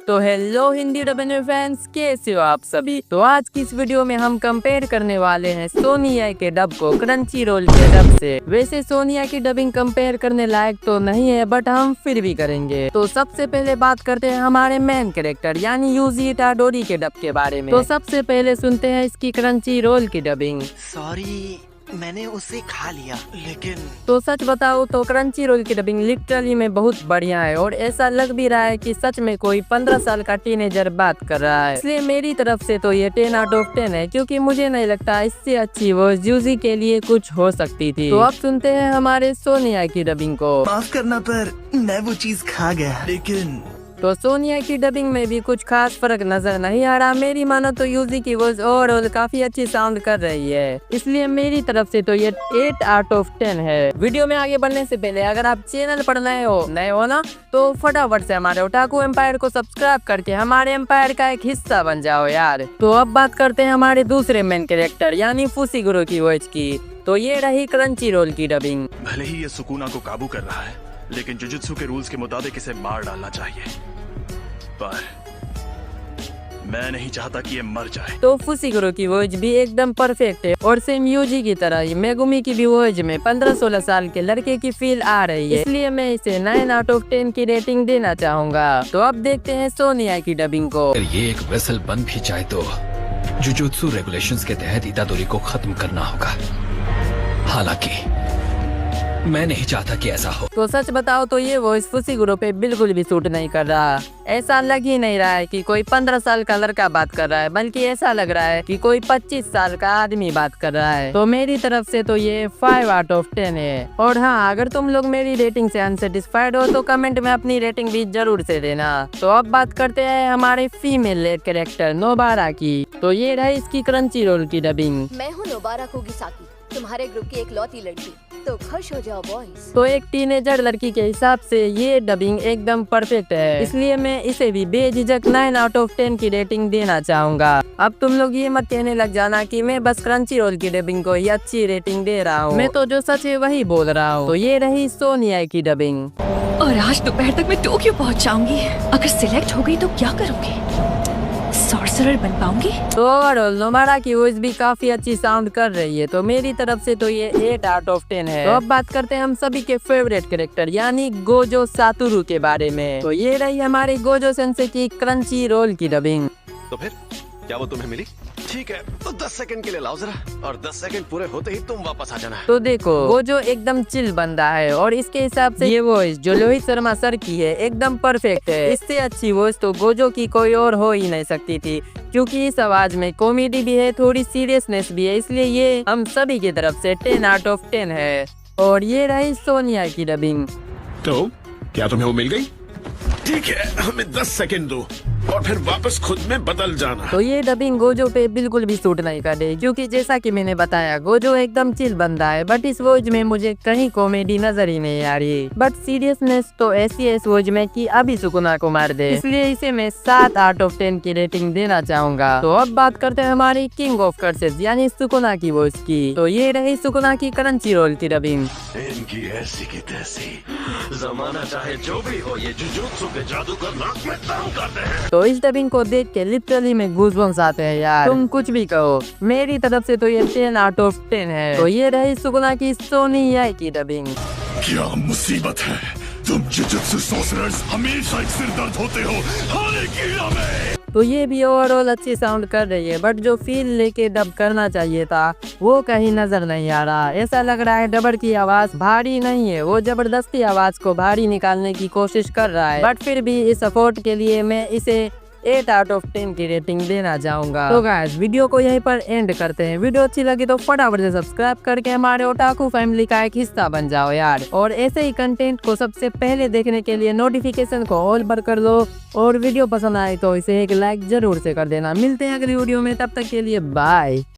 तो hello Hindi dubbing fans, कैसे हो आप सभी। तो आज की इस वीडियो में हम कंपेयर करने वाले हैं सोनी आई के डब को क्रंची रोल के डब से। वैसे सोनी आई की डबिंग कंपेयर करने लायक तो नहीं है, बट हम फिर भी करेंगे। तो सबसे पहले बात करते हैं हमारे मेन कैरेक्टर यानी यूजी इटाडोरी के डब के बारे में। तो सबसे पहले सुनते हैं इसकी क्रंची रोल की डबिंग। सॉरी, मैंने उसे खा लिया, लेकिन तो सच बताओ तो क्रंची रोल की डबिंग लिटरली में बहुत बढ़िया है और ऐसा लग भी रहा है कि सच में कोई 15 साल का टीनेजर बात कर रहा है। इसलिए मेरी तरफ से तो ये 10 आउट ऑफ 10 है, क्योंकि मुझे नहीं लगता इससे अच्छी वॉइस यूजी के लिए कुछ हो सकती थी। तो अब सुनते हैं हमारे सोनिया की डबिंग को। माफ करना पर मैं वो चीज खा गया, लेकिन तो सोनिया की डबिंग में भी कुछ खास फर्क नजर नहीं आ रहा। मेरी मानो तो यूजी की वॉइस ओवरऑल काफी अच्छी साउंड कर रही है, इसलिए मेरी तरफ से तो ये 8 आउट ऑफ 10 है। वीडियो में आगे बढ़ने से पहले अगर आप चैनल पर नए हो ना तो फटाफट से हमारे ओटाकू एम्पायर को सब्सक्राइब करके हमारे एम्पायर का एक हिस्सा बन जाओ यार। तो अब बात करते हैं हमारे दूसरे मेन कैरेक्टर यानी फुसीगुरो की वॉइस की। तो ये रही क्रंची रोल की डबिंग। भले ही ये सुकुना को काबू कर रहा है, लेकिन जुजुत्सु के रूल्स के मुताबिक इसे मार डालना चाहिए, पर मैं नहीं चाहता कि ये मर जाए। तो फुसीगुरो की वॉइस भी एकदम परफेक्ट है और सेम यूजी की तरह ही मेगुमी की भी वॉइस में 15-16 साल के लड़के की फील आ रही है, इसलिए मैं इसे 9 आउट ऑफ 10 की रेटिंग देना चाहूंगा। तो अब देखते हैं सोनिया की डबिंग को। अगर ये एक वेसल बन भी जाए तो जुजुत्सु रेगुलेशंस के तहत इतादोरी को खत्म करना होगा, हालांकि मैं नहीं चाहता कि ऐसा हो। तो सच बताओ तो ये वॉइस फुसीगुरो पे बिल्कुल भी सूट नहीं कर रहा। ऐसा लग ही नहीं रहा है कि कोई 15 साल का लड़का बात कर रहा है, बल्कि ऐसा लग रहा है कि कोई 25 साल का आदमी बात कर रहा है। तो मेरी तरफ से तो ये 5 आउट ऑफ 10 है। और हाँ, अगर तुम लोग मेरी रेटिंग से अनसेटिस्फाइड हो तो कमेंट में अपनी रेटिंग भी जरूर से देना। तो अब बात करते हैं हमारे फीमेल लीड कैरेक्टर नोबारा की। तो ये रही इसकी क्रंची रोल की डबिंग। मैं हूँ नोबारा कुगिसाकी, तुम्हारे ग्रुप की एक लौती लड़की, तो खुश हो जाओ बॉयज। तो एक टीनेजर लड़की के हिसाब से ये डबिंग एकदम परफेक्ट है, इसलिए मैं इसे भी बेझिझक 9 आउट ऑफ 10 की रेटिंग देना चाहूंगा। अब तुम लोग ये मत कहने लग जाना कि मैं बस क्रंची रोल की डबिंग को ही अच्छी रेटिंग दे रहा हूँ, मैं तो जो सच है वही बोल रहा हूँ। तो ये रही सोनिया की डबिंग। और आज दोपहर तक मैं टोक्यो पहुंच जाऊंगी। अगर सिलेक्ट हो गई तो क्या करूंगी? सॉर्सरर बन पाऊंगी? तो ओवरऑल नोबारा की वॉइस भी काफी अच्छी साउंड कर रही है, तो मेरी तरफ से तो ये 8 आउट ऑफ 10 है। तो अब बात करते हैं हम सभी के फेवरेट कैरेक्टर यानी गोजो सातोरू के बारे में। तो ये रही हमारी गोजो सेंसे की क्रंची रोल की डबिंग। तो फिर क्या वो तुम्हें मिली? ठीक है, तो 10 सेकंड के लिए लाओ जरा, और 10 सेकंड पूरे होते ही तुम वापस आ जाना। तो देखो गोजो एकदम चिल बंदा है और इसके हिसाब से ये वॉइस जो रोहित शर्मा सर की है एकदम परफेक्ट है। इससे अच्छी वॉइस तो गोजो की कोई और हो ही नहीं सकती थी, क्योंकि इस आवाज में कॉमेडी भी है, थोड़ी सीरियसनेस भी है, इसलिए ये हम सभी की तरफ से 10 आउट ऑफ 10 है। और ये रही सोनिया की डबिंग। तो क्या तुम्हें वो मिल गई? ठीक है, हमें 10 सेकंड दो और फिर वापस खुद में बदल जाना। तो ये डबिंग गोजो पे बिल्कुल भी सूट नहीं कर रही, क्योंकि जैसा कि मैंने बताया गोजो एकदम चिल बंदा है, बट इस वॉइस में मुझे कहीं कॉमेडी नजर ही नहीं आ रही, बट सीरियसनेस तो ऐसी है इस वॉइस में कि अभी सुकुना को मार दे, इसलिए इसे मैं 7 आउट ऑफ 10 की रेटिंग देना चाहूंगा। तो अब बात करते हैं हमारी किंग ऑफ कर्सेस यानी सुकुना की वॉइस की। तो ये रही सुकुना की क्रंची रोल की डबिंग। इनकी ऐसी की तैसी, जमाना चाहे जो भी हो, ये जुजुत्सु के जादूगर नाक में दम करते हैं। तो इस डबिंग को देख के लिटरली में गूज़बम्स आते हैं यार, तुम कुछ भी कहो। मेरी तरफ से तो ये 10 आउट ऑफ 10 है। तो ये रही सुकुना की सोनी आई की डबिंग। क्या मुसीबत है, तुम जुजुत्सु सॉर्सरर्स हमेशा एक सिर दर्द होते हो हर एक कीड़ा में। तो ये भी ओवरऑल अच्छी साउंड कर रही है, बट जो फील लेके डब करना चाहिए था वो कहीं नजर नहीं आ रहा। ऐसा लग रहा है डबर की आवाज भारी नहीं है, वो जबरदस्ती आवाज को भारी निकालने की कोशिश कर रहा है, बट फिर भी इस सपोर्ट के लिए मैं इसे 8 आउट ऑफ 10 की रेटिंग देना चाहूंगा। तो गाइस वीडियो को यहीं पर एंड करते हैं। वीडियो अच्छी लगी तो फटाफट से सब्सक्राइब करके हमारे ओटाकू फैमिली का एक हिस्सा बन जाओ यार, और ऐसे ही कंटेंट को सबसे पहले देखने के लिए नोटिफिकेशन को ऑल पर कर दो, और वीडियो पसंद आए तो इसे एक लाइक जरूर से कर देना। मिलते हैं अगली वीडियो में, तब तक के लिए बाय।